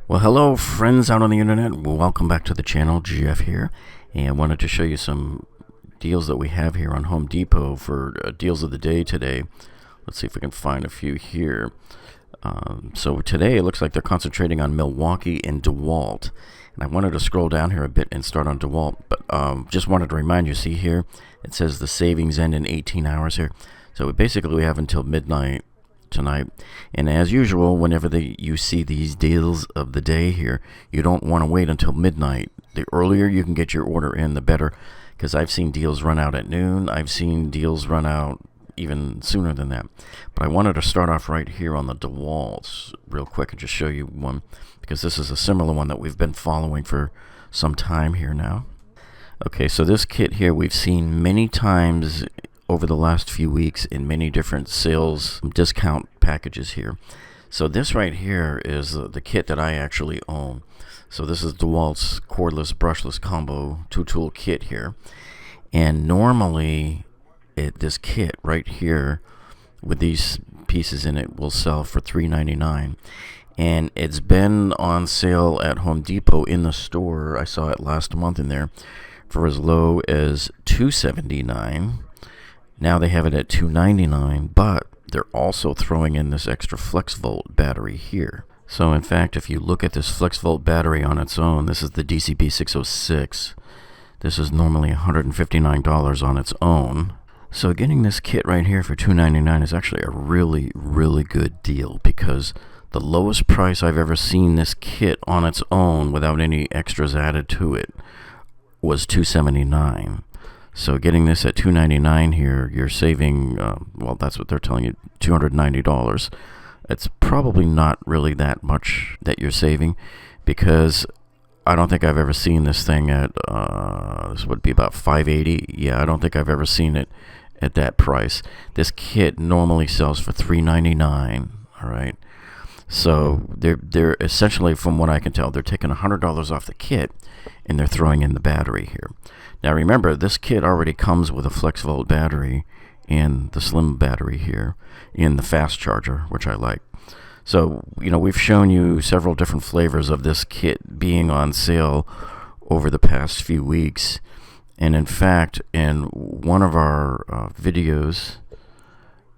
Well, hello friends out on the internet. Welcome back to the channel. Jeff here, and I wanted to show you some deals that we have here on Home Depot for deals of the day today. Let's see if we can find a few here. So today it looks like they're concentrating on Milwaukee and DeWalt, and I wanted to scroll down here a bit and start on DeWalt, but just wanted to remind you, see here it says the savings end in 18 hours here. So basically we have until midnight tonight, and as usual, whenever you see these deals of the day here, you don't want to wait until midnight. The earlier you can get your order in, the better, because I've seen deals run out at noon. I've seen deals run out even sooner than that. But I wanted to start off right here on the DeWalt's real quick and just show you one, because this is a similar one that we've been following for some time here now. Okay, so this kit here we've seen many times over the last few weeks in many different sales discount packages here. So this right here is the kit that I actually own. So this is DeWalt's cordless brushless combo 2-tool kit here, and normally this kit right here with these pieces in it will sell for $3.99, and it's been on sale at Home Depot in the store. I saw it last month in there for as low as $2.79. Now they have it at $2.99, but they're also throwing in this extra FlexVolt battery here. So in fact, if you look at this FlexVolt battery on its own, this is the DCB 606. This is normally $159 on its own. So getting this kit right here for $2.99 is actually a really, really good deal, because the lowest price I've ever seen this kit on its own without any extras added to it was $2.79. So getting this at $2.99 here, you're saving, well, that's what they're telling you, $290. It's probably not really that much that you're saving, because I don't think I've ever seen this thing at, this would be about $5.80. Yeah, I don't think I've ever seen it at that price. This kit normally sells for $3.99, all right? So they're essentially, from what I can tell, they're taking $100 off the kit, and they're throwing in the battery here. Now remember, this kit already comes with a FlexVolt battery and the slim battery here in the fast charger, which I like. So, we've shown you several different flavors of this kit being on sale over the past few weeks. And in fact, in one of our videos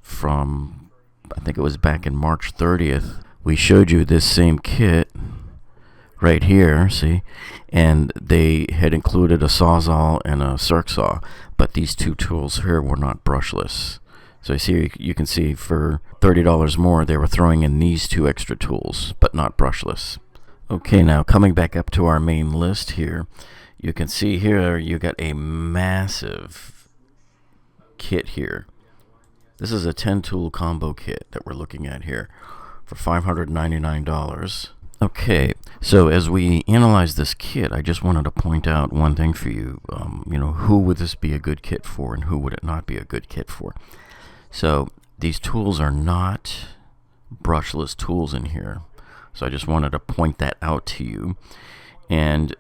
from, I think it was back in March 30th, we showed you this same kit right here, see, and they had included a Sawzall and a circ saw, but these two tools here were not brushless. So you can see for $30 more they were throwing in these two extra tools, but not brushless. Okay, now coming back up to our main list here, you can see here you got a massive kit here. This is a 10-tool combo kit that we're looking at here for $599. Okay, so as we analyze this kit, I just wanted to point out one thing for you. Who would this be a good kit for, and who would it not be a good kit for? So these tools are not brushless tools in here. So I just wanted to point that out to you. And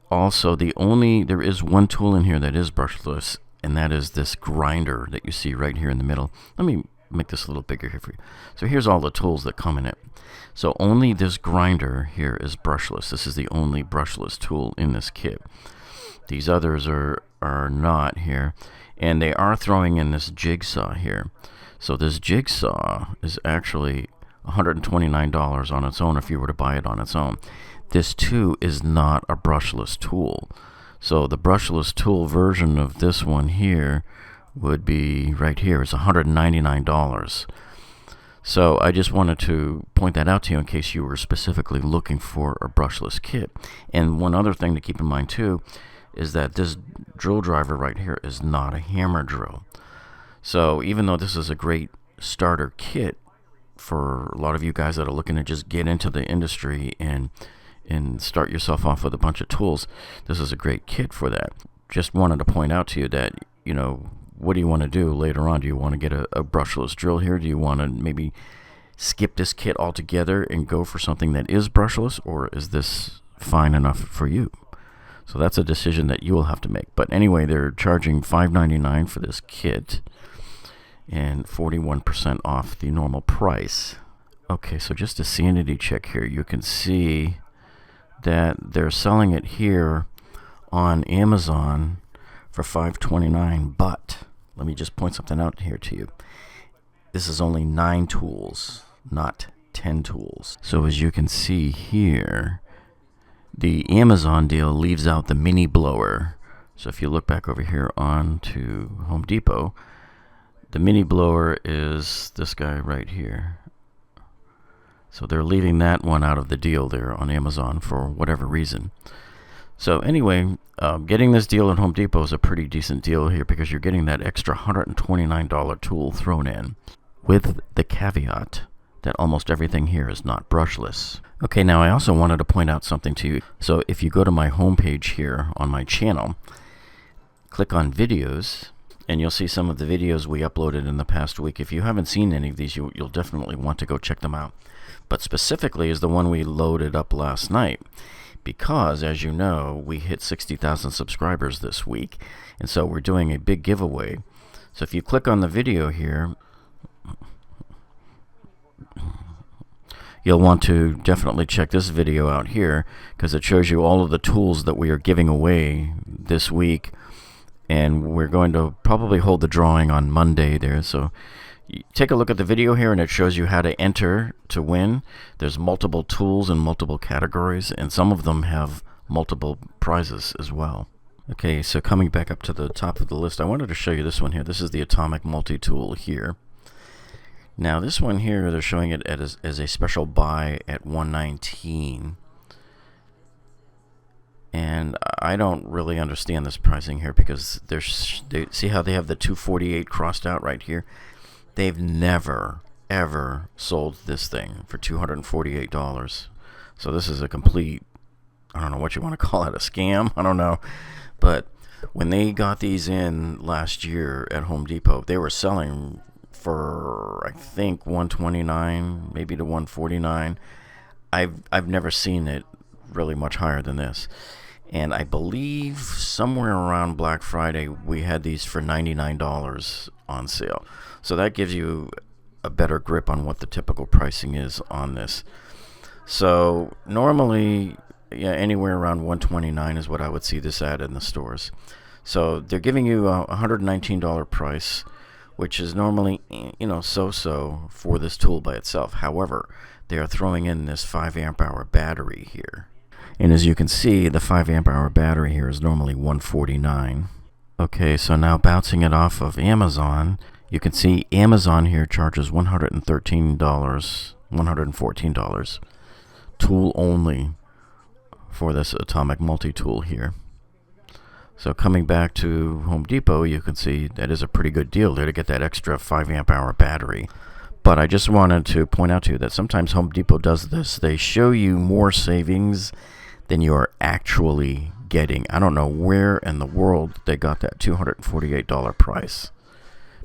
also, there is one tool in here that is brushless, and that is this grinder that you see right here in the middle. Let me make this a little bigger here for you. So here's all the tools that come in it. So only this grinder here is brushless. This is the only brushless tool in this kit. These others are not here, and they are throwing in this jigsaw here. So this jigsaw is actually $129 on its own if you were to buy it on its own. This too is not a brushless tool. So the brushless tool version of this one here would be right here. It's $199. So I just wanted to point that out to you in case you were specifically looking for a brushless kit. And one other thing to keep in mind too is that this drill driver right here is not a hammer drill. So even though this is a great starter kit for a lot of you guys that are looking to just get into the industry and start yourself off with a bunch of tools, this is a great kit for that. Just wanted to point out to you that, what do you want to do later on? Do you want to get a brushless drill here? Do you want to maybe skip this kit altogether and go for something that is brushless, or is this fine enough for you? So that's a decision that you will have to make. But anyway, they're charging $5.99 for this kit and 41% off the normal price. Okay, so just a sanity check here. You can see that they're selling it here on Amazon for $5.29, but let me just point something out here to you. This is only 9 tools, not 10 tools. So as you can see here, the Amazon deal leaves out the mini blower. So if you look back over here on to Home Depot, the mini blower is this guy right here. So they're leaving that one out of the deal there on Amazon for whatever reason. So anyway, getting this deal at Home Depot is a pretty decent deal here because you're getting that extra $129 tool thrown in, with the caveat that almost everything here is not brushless. Okay, now I also wanted to point out something to you. So if you go to my homepage here on my channel, click on videos, and you'll see some of the videos we uploaded in the past week. If you haven't seen any of these, you'll definitely want to go check them out. But specifically is the one we loaded up last night, because as you know, we hit 60,000 subscribers this week, and so we're doing a big giveaway. So if you click on the video here, you'll want to definitely check this video out here, because it shows you all of the tools that we are giving away this week, and we're going to probably hold the drawing on Monday there. So take a look at the video here, and it shows you how to enter to win. There's multiple tools in multiple categories, and some of them have multiple prizes as well. Okay, so coming back up to the top of the list, I wanted to show you this one here. This is the Atomic Multitool here. Now this one here, they're showing it as a special buy at $119. And I don't really understand this pricing here, because they see how they have the 248 crossed out right here. They've never ever sold this thing for $248. So this is a complete, I don't know what you want to call it, a scam, I don't know. But when they got these in last year at Home Depot, they were selling for, I think, $129, maybe to $149. I've never seen it really much higher than this. And I believe somewhere around Black Friday we had these for $99 on sale. So that gives you a better grip on what the typical pricing is on this. So normally, yeah, anywhere around $129 is what I would see this at in the stores. So they're giving you a $119 price, which is normally, you know, so-so for this tool by itself. However, they are throwing in this 5 amp hour battery here. And as you can see, the 5 amp hour battery here is normally $149. Okay, so now bouncing it off of Amazon, you can see Amazon here charges $113, $114, tool only for this Atomic Multi-Tool here. So coming back to Home Depot, you can see that is a pretty good deal there to get that extra 5 amp hour battery. But I just wanted to point out to you that sometimes Home Depot does this. They show you more savings than you are actually getting. I don't know where in the world they got that $248 price,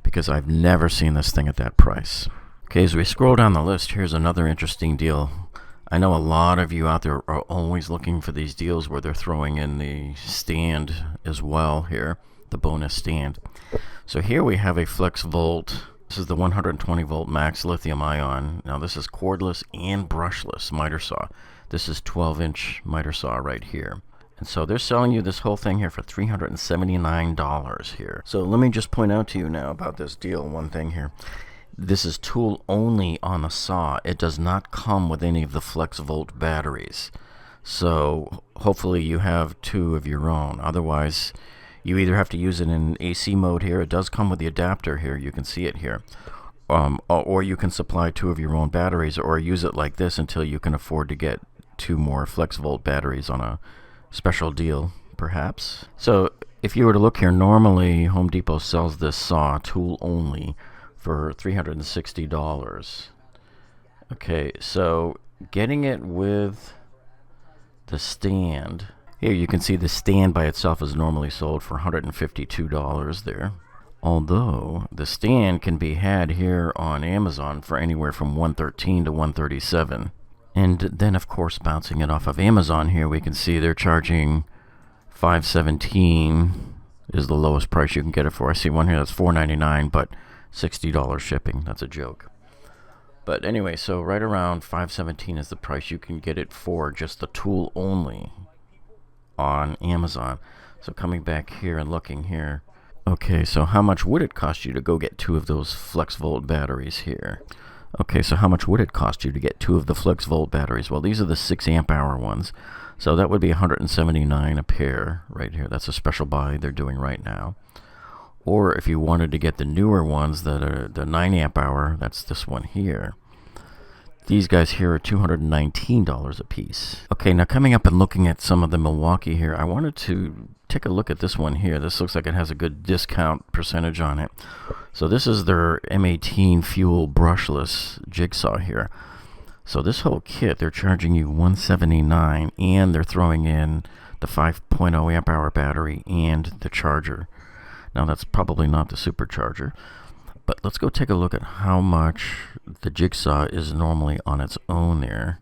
because I've never seen this thing at that price. Okay, as we scroll down the list, here's another interesting deal. I know a lot of you out there are always looking for these deals where they're throwing in the stand as well here, the bonus stand. So here we have a FlexVolt. This is the 120 volt max lithium ion. Now this is cordless and brushless miter saw. This is 12-inch miter saw right here. And so they're selling you this whole thing here for $379 here. So let me just point out to you now about this deal, one thing here. This is tool only on the saw. It does not come with any of the FlexVolt batteries. So hopefully you have 2 of your own. Otherwise, you either have to use it in AC mode here. It does come with the adapter here. You can see it here. Or you can supply 2 of your own batteries, or use it like this until you can afford to get 2 more FlexVolt batteries on a special deal, perhaps. So if you were to look here, normally Home Depot sells this saw tool only for $360. Okay, so getting it with the stand, here you can see the stand by itself is normally sold for $152 there. Although the stand can be had here on Amazon for anywhere from $113 to $137. And then of course, bouncing it off of Amazon here, we can see they're charging $517 is the lowest price you can get it for. I see one here that's $4.99, but $60 shipping. That's a joke. But anyway, so right around $517 is the price you can get it for, just the tool only on Amazon. So coming back here and looking here. Okay, so how much would it cost you to go get 2 of those FlexVolt batteries here? Okay, so how much would it cost you to get 2 of the FlexVolt batteries? Well, these are the 6 amp hour ones. So that would be $179 a pair right here. That's a special buy they're doing right now. Or if you wanted to get the newer ones that are the 9 amp hour, that's this one here. These guys here are $219 a piece. Okay, now coming up and looking at some of the Milwaukee here, I wanted to take a look at this one here. This looks like it has a good discount percentage on it. So this is their M18 fuel brushless jigsaw here. So this whole kit, they're charging you $179, and they're throwing in the 5.0 amp hour battery and the charger. Now that's probably not the supercharger. But let's go take a look at how much the jigsaw is normally on its own there.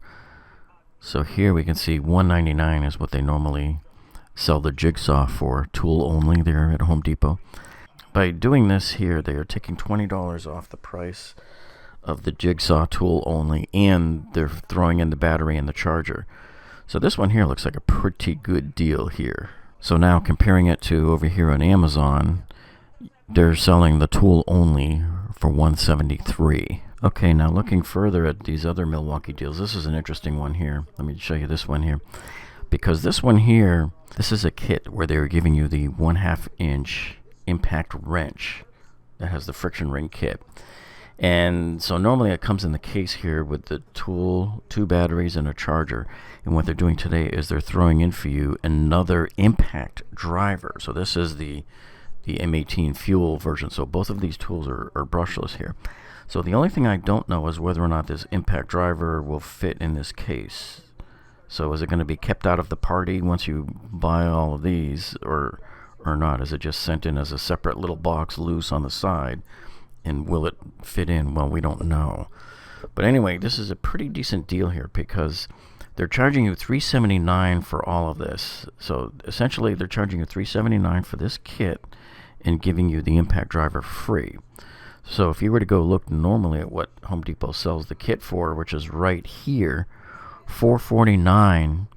So here we can see $199 is what they normally sell the jigsaw for, tool only there at Home Depot. By doing this here, they are taking $20 off the price of the jigsaw tool only, and they're throwing in the battery and the charger. So this one here looks like a pretty good deal here. So now comparing it to over here on Amazon, they're selling the tool only for $173. Okay, now looking further at these other Milwaukee deals, this is an interesting one here. Let me show you this one here. Because this one here, this is a kit where they're giving you the 1/2 inch impact wrench that has the friction ring kit. And so normally it comes in the case here with the tool, 2 batteries, and a charger. And what they're doing today is they're throwing in for you another impact driver. So this is the M18 fuel version. So both of these tools are brushless here. So the only thing I don't know is whether or not this impact driver will fit in this case. So is it going to be kept out of the party once you buy all of these, or not? Is it just sent in as a separate little box loose on the side? And will it fit in? Well, we don't know. But anyway, this is a pretty decent deal here because they're charging you $379 for all of this. So essentially they're charging you $379 for this kit and giving you the impact driver free. So if you were to go look normally at what Home Depot sells the kit for, which is right here, $449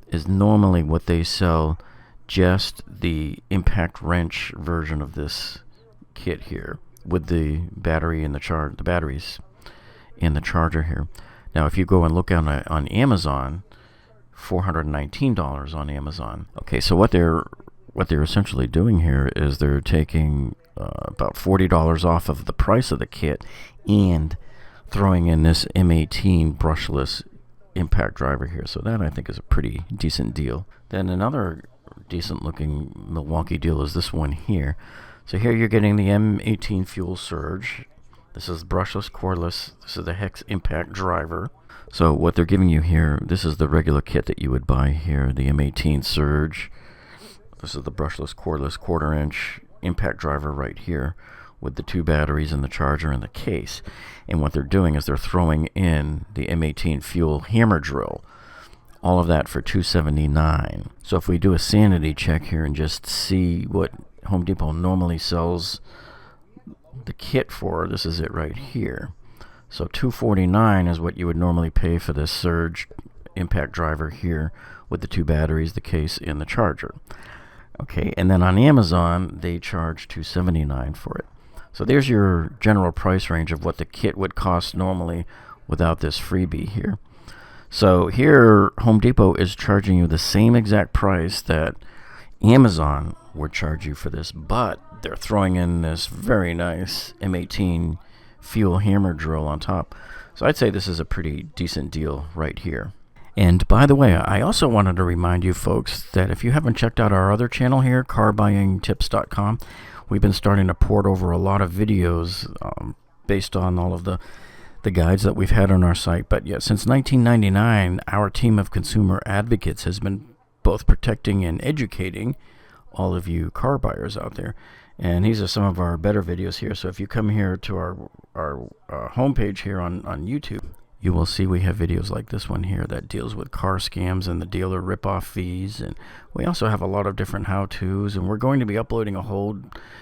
is normally what they sell just the impact wrench version of this kit here, with the battery and the batteries and the charger here. Now if you go and look on Amazon, $419 on Amazon. Okay, so what they're essentially doing here is they're taking about $40 off of the price of the kit and throwing in this M18 brushless impact driver here. So that I think is a pretty decent deal. Then another decent looking Milwaukee deal is this one here. So here you're getting the M18 fuel surge. This is brushless, cordless. This is the hex impact driver. So what they're giving you here, this is the regular kit that you would buy here, the M18 surge. This is the brushless, cordless, 1/4 inch impact driver right here with the 2 batteries and the charger and the case. And what they're doing is they're throwing in the M18 fuel hammer drill. All of that for $279. So if we do a sanity check here and just see what Home Depot normally sells the kit for, this is it right here. So $249 is what you would normally pay for this surge impact driver here with the 2 batteries, the case, and the charger. Okay, and then on Amazon they charge $279 for it. So there's your general price range of what the kit would cost normally without this freebie here. So here Home Depot is charging you the same exact price that Amazon would charge you for this, but they're throwing in this very nice M18 fuel hammer drill on top. So I'd say this is a pretty decent deal right here. And by the way, I also wanted to remind you folks that if you haven't checked out our other channel here, carbuyingtips.com, we've been starting to port over a lot of videos based on all of the guides that we've had on our site. But yet since 1999, our team of consumer advocates has been both protecting and educating all of you car buyers out there. And these are some of our better videos here. So if you come here to our homepage here on YouTube, you will see we have videos like this one here that deals with car scams and the dealer rip-off fees. And we also have a lot of different how-tos. And we're going to be uploading a whole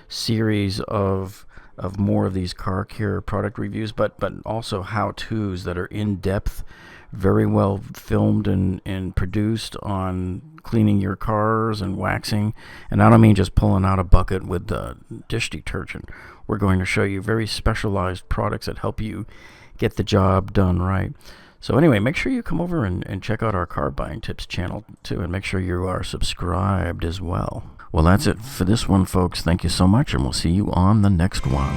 series of of more of these car care product reviews, but also how-tos that are in-depth, very well filmed and produced on cleaning your cars and waxing. And I don't mean just pulling out a bucket with dish detergent. We're going to show you very specialized products that help you get the job done right. So anyway, make sure you come over and check out our car buying tips channel too, and make sure you are subscribed as well. Well, that's it for this one, folks. Thank you so much, and we'll see you on the next one.